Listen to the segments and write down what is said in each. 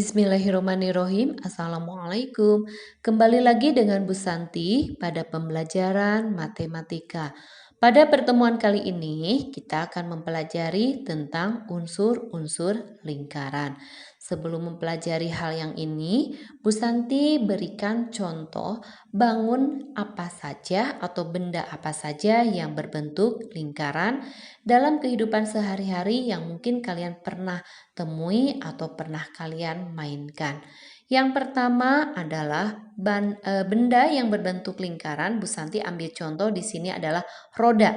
Bismillahirrahmanirrahim. Assalamualaikum. Kembali lagi dengan Bu Santi pada pembelajaran matematika. Pada pertemuan kali ini kita akan mempelajari tentang unsur-unsur lingkaran. Sebelum mempelajari hal yang ini, Bu Santi berikan contoh bangun apa saja atau benda apa saja yang berbentuk lingkaran dalam kehidupan sehari-hari yang mungkin kalian pernah temui atau pernah kalian mainkan. Yang pertama adalah benda yang berbentuk lingkaran. Bu Santi ambil contoh di sini adalah roda.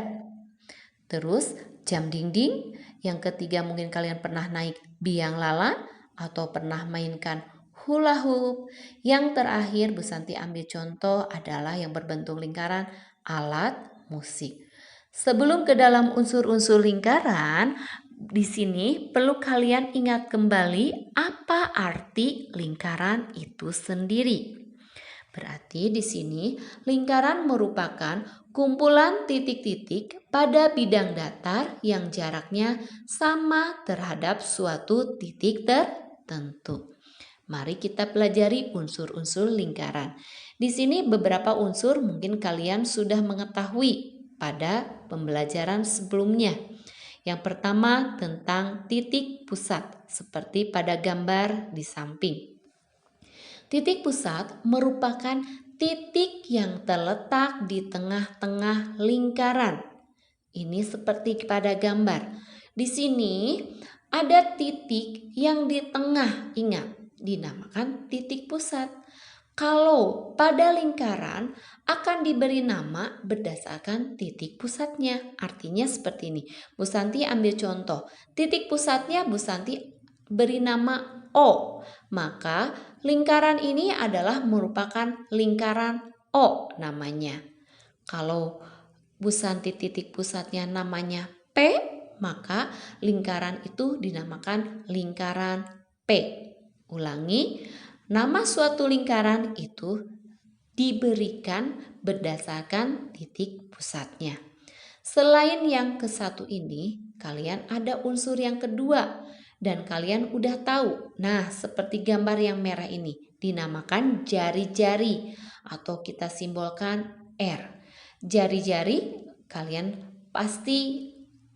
Terus jam dinding. Yang ketiga mungkin kalian pernah naik biang lala atau pernah mainkan hula hoop. Yang terakhir Bu Santi ambil contoh adalah yang berbentuk lingkaran, alat musik. Sebelum ke dalam unsur-unsur lingkaran, di sini perlu kalian ingat kembali apa arti lingkaran itu sendiri. Berarti di sini lingkaran merupakan kumpulan titik-titik pada bidang datar yang jaraknya sama terhadap suatu titik tertentu. Mari kita pelajari unsur-unsur lingkaran. Di sini beberapa unsur mungkin kalian sudah mengetahui pada pembelajaran sebelumnya. Yang pertama tentang titik pusat, seperti pada gambar di samping. Titik pusat merupakan titik yang terletak di tengah-tengah lingkaran. Ini seperti pada gambar. Di sini ada titik yang di tengah, ingat, dinamakan titik pusat. Kalau pada lingkaran akan diberi nama berdasarkan titik pusatnya. Artinya seperti ini. Bu Santi ambil contoh. Titik pusatnya Bu Santi beri nama O. Maka lingkaran ini adalah merupakan lingkaran O namanya. Kalau Bu Santi titik pusatnya namanya P, maka lingkaran itu dinamakan lingkaran P. Ulangi, nama suatu lingkaran itu diberikan berdasarkan titik pusatnya. Selain yang ke satu ini, kalian ada unsur yang kedua dan kalian udah tahu. Nah, seperti gambar yang merah ini dinamakan jari-jari atau kita simbolkan R. Jari-jari kalian pasti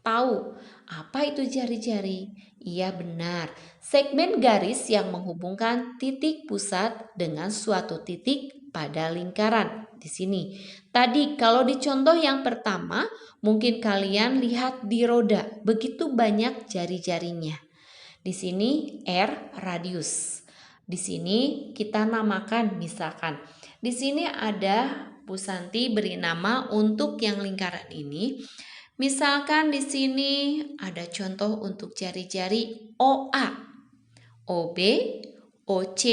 tahu apa itu jari-jari. Iya benar, segmen garis yang menghubungkan titik pusat dengan suatu titik pada lingkaran. Di sini. Tadi kalau di contoh yang pertama, mungkin kalian lihat di roda, begitu banyak jari-jarinya. Di sini R radius. Di sini kita namakan misalkan. Di sini ada Bu Santi beri nama untuk yang lingkaran ini. Misalkan di sini ada contoh untuk jari-jari OA, OB, OC,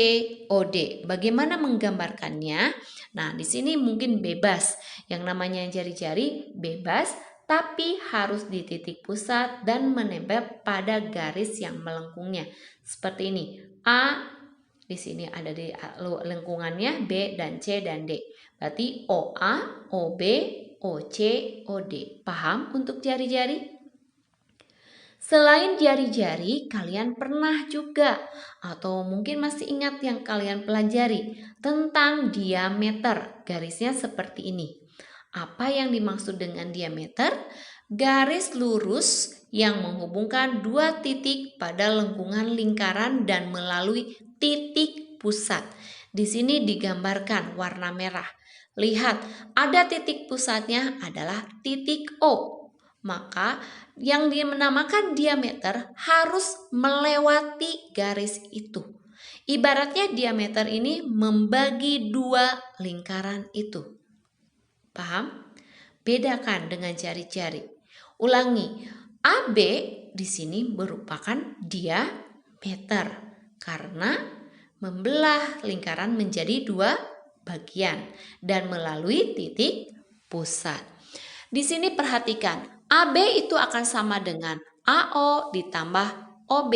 OD. Bagaimana menggambarkannya? Nah, di sini mungkin bebas. Yang namanya jari-jari bebas, tapi harus di titik pusat dan menempel pada garis yang melengkungnya. Seperti ini. A, di sini ada di lengkungannya B dan C dan D. Berarti OA, OB, OC, OD. Paham untuk jari-jari? Selain jari-jari, kalian pernah juga atau mungkin masih ingat yang kalian pelajari tentang diameter. Garisnya seperti ini. Apa yang dimaksud dengan diameter? Garis lurus yang menghubungkan dua titik pada lengkungan lingkaran dan melalui titik pusat. Di sini digambarkan warna merah. Lihat, ada titik pusatnya adalah titik O. Maka yang dinamakan diameter harus melewati garis itu. Ibaratnya diameter ini membagi dua lingkaran itu. Paham? Bedakan dengan jari-jari. Ulangi, AB di sini merupakan diameter karena membelah lingkaran menjadi dua bagian dan melalui titik pusat. Di sini perhatikan, AB itu akan sama dengan AO ditambah OB.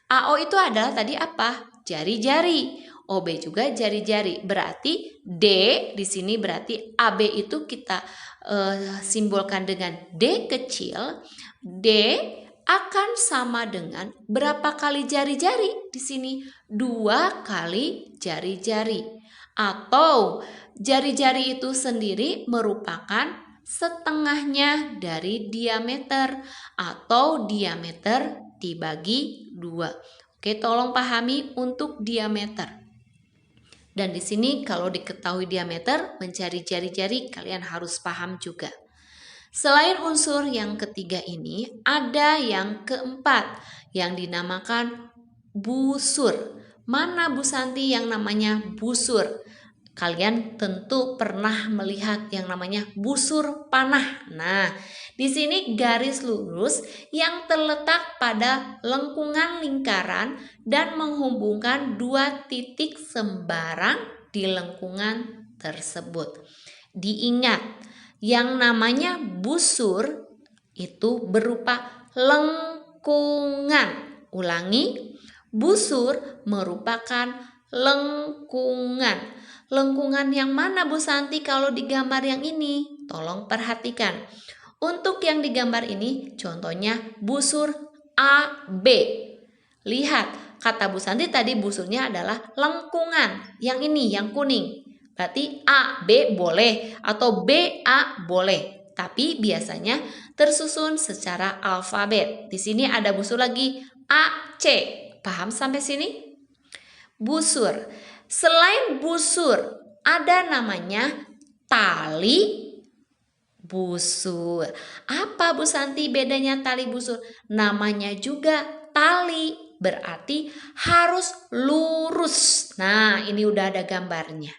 AO itu adalah tadi apa? Jari-jari. OB juga jari-jari. Berarti D di sini berarti AB itu kita simbolkan dengan D kecil. D akan sama dengan berapa kali jari-jari di sini? 2 kali jari-jari. Atau jari-jari itu sendiri merupakan setengahnya dari diameter atau diameter dibagi 2. Oke, tolong pahami untuk diameter. Dan di sini kalau diketahui diameter, mencari jari-jari kalian harus paham juga. Selain unsur yang ketiga ini, ada yang keempat yang dinamakan busur. Mana Bu Santi yang namanya busur? Kalian tentu pernah melihat yang namanya busur panah. Nah, di sini garis lurus yang terletak pada lengkungan lingkaran dan menghubungkan 2 titik sembarang di lengkungan tersebut. Diingat, yang namanya busur itu berupa lengkungan. Ulangi, busur merupakan lengkungan. Lengkungan yang mana Bu Santi kalau di gambar yang ini? Tolong perhatikan. Untuk yang digambar ini contohnya busur AB. Lihat, kata Bu Santi tadi busurnya adalah lengkungan. Yang ini, yang kuning. Berarti A, B boleh atau B, A boleh. Tapi biasanya tersusun secara alfabet. Di sini ada busur lagi A, C. Paham sampai sini? Busur. Selain busur, ada namanya tali busur. Apa Bu Santi bedanya tali busur? Namanya juga tali. Berarti harus lurus. Nah, ini udah ada gambarnya.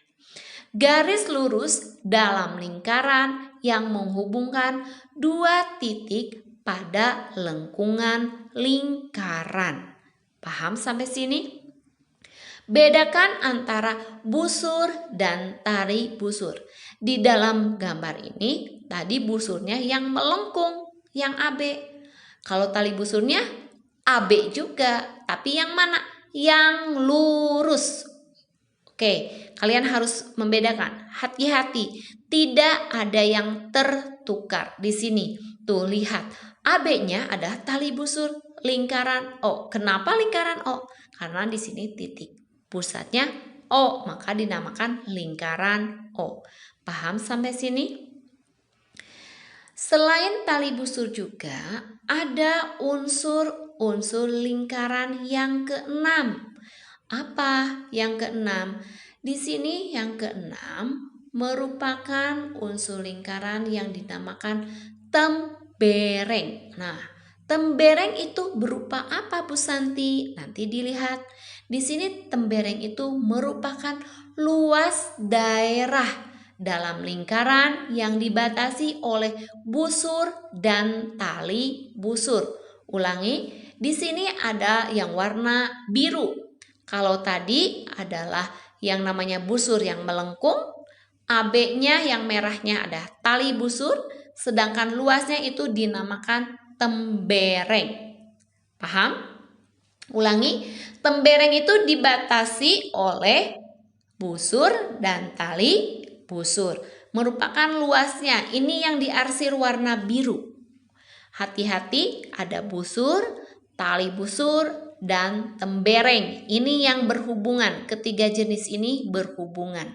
Garis lurus dalam lingkaran yang menghubungkan 2 titik pada lengkungan lingkaran. Paham sampai sini? Bedakan antara busur dan tali busur. Di dalam gambar ini, tadi busurnya yang melengkung, yang AB. Kalau tali busurnya AB juga, tapi yang mana? Yang lurus. Oke, kalian harus membedakan. Hati-hati, tidak ada yang tertukar di sini. Tuh, lihat. AB-nya ada tali busur lingkaran O. Kenapa lingkaran O? Karena di sini titik pusatnya O, maka dinamakan lingkaran O. Paham sampai sini? Selain tali busur juga ada unsur lingkaran yang keenam. Apa yang keenam? Di sini yang keenam merupakan unsur lingkaran yang dinamakan tembereng. Nah, tembereng itu berupa apa Bu Santi? Nanti dilihat. Di sini tembereng itu merupakan luas daerah dalam lingkaran yang dibatasi oleh busur dan tali busur. Ulangi, di sini ada yang warna biru. Kalau tadi adalah yang namanya busur yang melengkung, AB-nya yang merahnya ada tali busur, sedangkan luasnya itu dinamakan tembereng. Paham? Ulangi, tembereng itu dibatasi oleh busur dan tali busur. Merupakan luasnya, ini yang diarsir warna biru. Hati-hati, ada busur, tali busur, dan tembereng. Ini yang berhubungan, ketiga jenis ini berhubungan.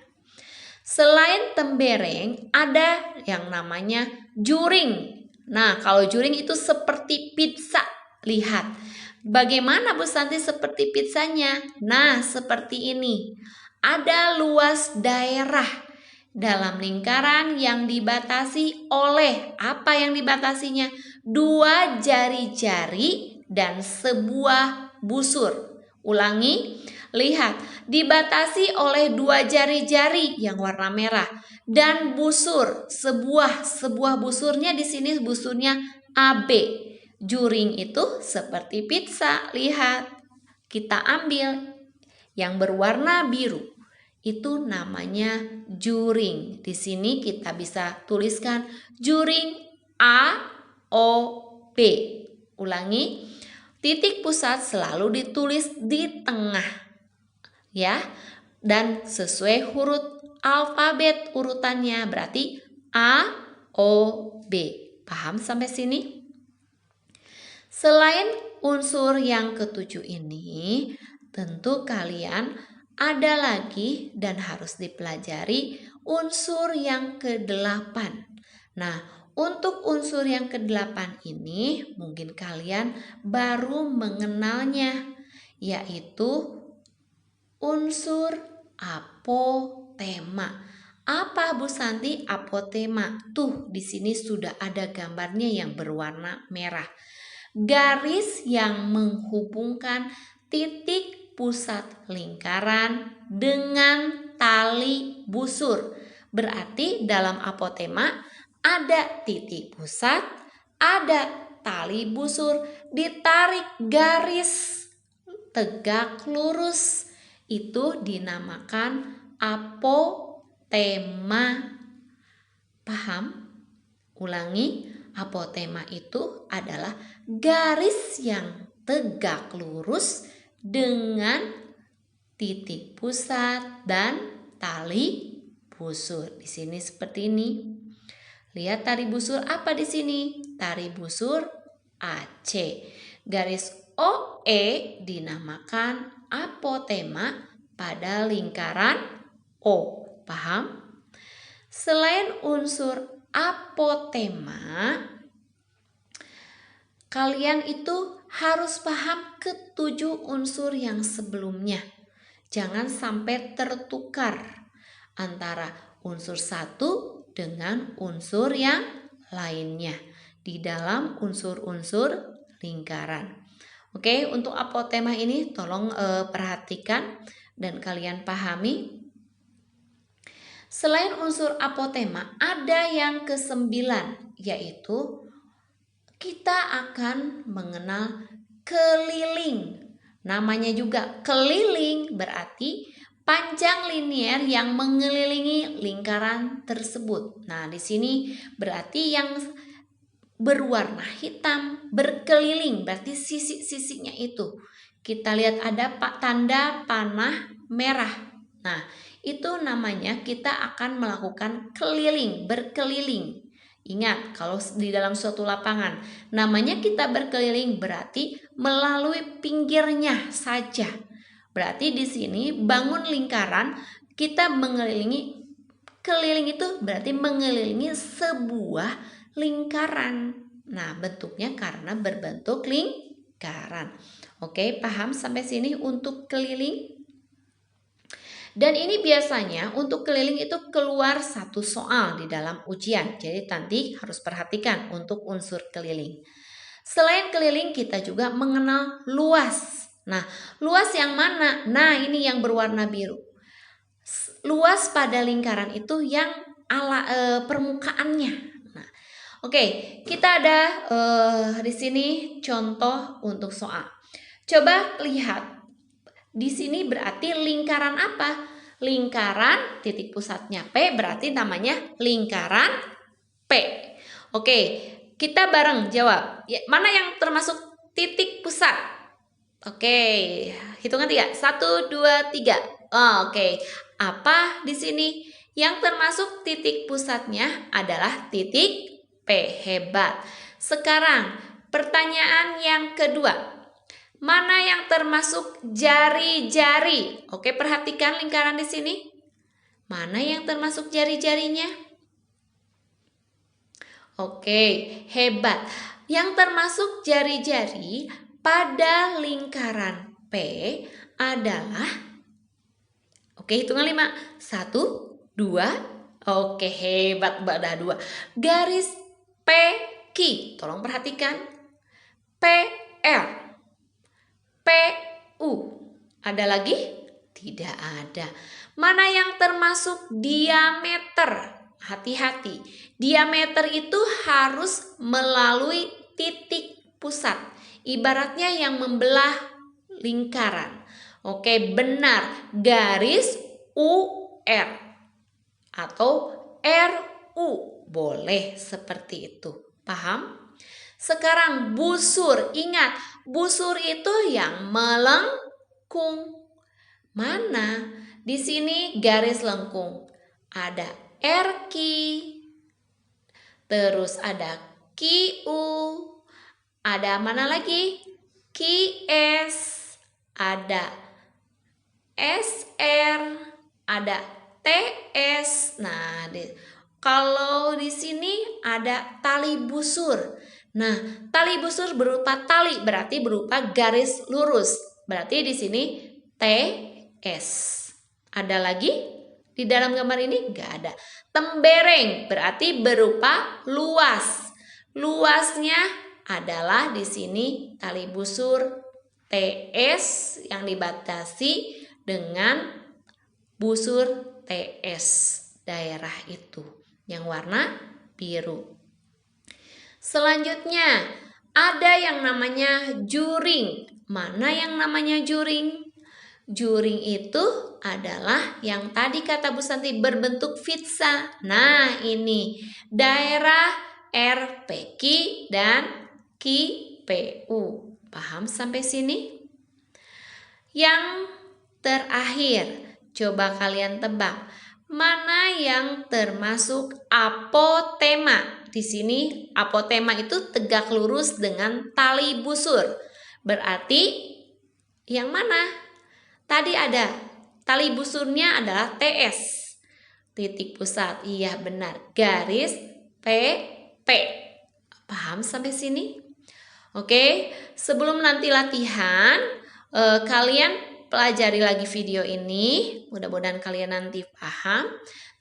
Selain tembereng, ada yang namanya juring. Nah, kalau juring itu seperti pizza. Lihat, bagaimana Bu Santi seperti pizzanya? Nah, seperti ini. Ada luas daerah dalam lingkaran yang dibatasi oleh apa yang dibatasinya? 2 jari-jari dan sebuah busur. Ulangi, lihat, dibatasi oleh 2 jari-jari yang warna merah dan busur, sebuah busurnya di sini busurnya AB. Juring itu seperti pizza. Lihat, kita ambil yang berwarna biru. Itu namanya juring. Di sini kita bisa tuliskan juring A, O, B. Ulangi, titik pusat selalu ditulis di tengah. Ya, dan sesuai huruf alfabet urutannya. Berarti A, O, B. Paham sampai sini? Selain unsur yang ketujuh ini, tentu kalian ada lagi dan harus dipelajari unsur yang kedelapan. Nah, untuk unsur yang kedelapan ini mungkin kalian baru mengenalnya, yaitu unsur apotema. Apa Bu Santi apotema? Tuh di sini sudah ada gambarnya yang berwarna merah. Garis yang menghubungkan titik pusat lingkaran dengan tali busur. Berarti dalam apotema ada titik pusat, ada tali busur, ditarik garis tegak lurus. Itu dinamakan apotema. Paham? Ulangi, apotema itu adalah garis yang tegak lurus dengan titik pusat dan tali busur. Di sini seperti ini. Lihat tali busur apa di sini? Tali busur AC. Garis OE dinamakan apotema pada lingkaran O. Paham? Selain unsur apotema, kalian itu harus paham ketujuh unsur yang sebelumnya. Jangan sampai tertukar antara unsur satu dengan unsur yang lainnya di dalam unsur-unsur lingkaran. Oke, untuk apotema ini tolong perhatikan dan kalian pahami. Selain unsur apotema, ada yang ke-9, yaitu kita akan mengenal keliling. Namanya juga keliling, berarti panjang linier yang mengelilingi lingkaran tersebut. Nah, di sini berarti yang berwarna hitam berkeliling, berarti sisi-sisinya itu. Kita lihat ada tanda panah merah. Nah, itu namanya kita akan melakukan keliling, berkeliling. Ingat, kalau di dalam suatu lapangan, namanya kita berkeliling berarti melalui pinggirnya saja. Berarti di sini bangun lingkaran, kita mengelilingi, keliling itu berarti mengelilingi sebuah lingkaran. Nah, bentuknya karena berbentuk lingkaran. Oke, paham sampai sini untuk keliling? Dan ini biasanya untuk keliling itu keluar satu soal di dalam ujian. Jadi nanti harus perhatikan untuk unsur keliling. Selain keliling kita juga mengenal luas. Nah, luas yang mana? Nah, ini yang berwarna biru. Luas pada lingkaran itu yang permukaannya. Nah, oke, kita ada di sini contoh untuk soal. Coba lihat. Di sini berarti lingkaran apa? Lingkaran titik pusatnya P berarti namanya lingkaran P. Oke, kita bareng jawab. Mana yang termasuk titik pusat? Oke, hitungan 3. 1, 2, 3. Oke, apa di sini? Yang termasuk titik pusatnya adalah titik P. Hebat. Sekarang pertanyaan yang kedua. Mana yang termasuk jari-jari? Oke, perhatikan lingkaran di sini. Mana yang termasuk jari-jarinya? Oke, hebat. Yang termasuk jari-jari pada lingkaran P adalah, oke, hitungan 5. 1, 2. Oke, hebat, Mbak dah 2. Garis PQ. Tolong perhatikan. PL. PU. Ada lagi? Tidak ada. Mana yang termasuk diameter? Hati-hati. Diameter itu harus melalui titik pusat. Ibaratnya yang membelah lingkaran. Oke, benar. Garis UR atau RU. Boleh seperti itu. Paham? Sekarang busur, ingat busur itu yang melengkung. Mana? Di sini garis lengkung. Ada RQ, terus ada QU, Ada mana lagi? QS, ada SR, ada TS. Nah, kalau di sini ada tali busur. Nah, tali busur berupa tali, berarti berupa garis lurus. Berarti di sini TS. Ada lagi di dalam gambar ini? Enggak ada. Tembereng berarti berupa luas. Luasnya adalah di sini tali busur TS yang dibatasi dengan busur TS daerah itu yang warna biru. Selanjutnya ada yang namanya juring. Mana yang namanya juring? Juring itu adalah yang tadi kata Bu Santi berbentuk pizza. Nah, ini daerah RPQ dan QPU. Paham sampai sini? Yang terakhir, coba kalian tebak. Mana yang termasuk apotema? Di sini apotema itu tegak lurus dengan tali busur. Berarti yang mana? Tadi ada tali busurnya adalah TS. Titik pusat. Iya benar. Garis PP. Paham sampai sini? Oke, sebelum nanti latihan, kalian pelajari lagi video ini. Mudah-mudahan kalian nanti paham.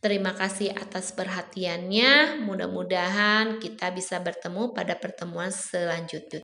Terima kasih atas perhatiannya. Mudah-mudahan kita bisa bertemu pada pertemuan selanjutnya.